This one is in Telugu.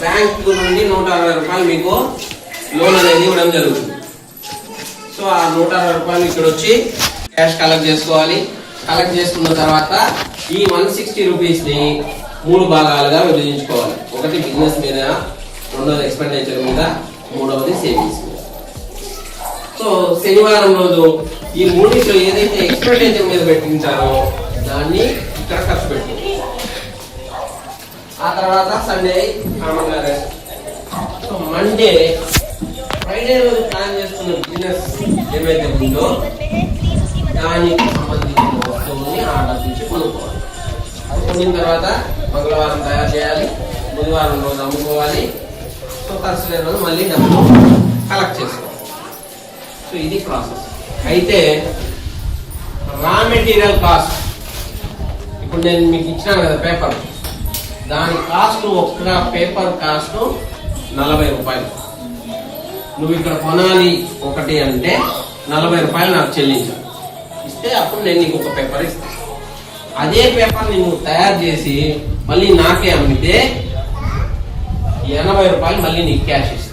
బ్యాంక్ నుండి 160 రూపాయలు మీకు లోన్ అనేది ఇవ్వడం జరుగుతుంది. సో ఆ 160 రూపాయలు ఇక్కడ వచ్చి క్యాష్ కలెక్ట్ చేసుకోవాలి. కలెక్ట్ చేసుకున్న తర్వాత ఈ 160 రూపీస్ ని 3 భాగాలుగా విభజించుకోవాలి. ఒకటి బిజినెస్ మీద, రెండోది ఎక్స్పెండిచర్ మీద, మూడవది సేవింగ్స్ మీద. సో శనివారం రోజు ఈ మూడింటిలో ఏదైతే ఎక్స్పెండిచర్ మీద పెట్టించారో దాన్ని ఇక్కడ ఖర్చు పెట్టింది. ఆ తర్వాత సండే కామన్ గా రెస్ట్. సో మండే, ఫ్రైడే రోజు ప్లాన్ చేసుకున్న బిజినెస్ ఏమైతే ఉందో దానికి సంబంధించిన వస్తువుని ఆర్డర్ నుంచి కొనుక్కోవాలి. కొనిన తర్వాత మంగళవారం తయారు చేయాలి, బుధవారం రోజు అమ్ముకోవాలి. సో థర్స్డే రోజు మళ్ళీ డబ్బులు కలెక్ట్ చేసుకోవాలి. సో ఇది ప్రాసెస్. అయితే రా మెటీరియల్ కాస్ట్, ఇప్పుడు నేను మీకు ఇచ్చినాను కదా పేపర్, దాని కాస్ట్ ఒక్క పేపర్ కాస్ట్ 40 రూపాయలు. నువ్వు ఇక్కడ కొనాలి ఒకటి అంటే 40 రూపాయలు నాకు చెల్లించాలి. ఇస్తే అప్పుడు నేను నీకు ఒక పేపర్ ఇస్తాను. అదే పేపర్ నువ్వు తయారు చేసి మళ్ళీ నాకే అమ్మితే 80 రూపాయలు మళ్ళీ నీకు క్యాష్ ఇస్తాను.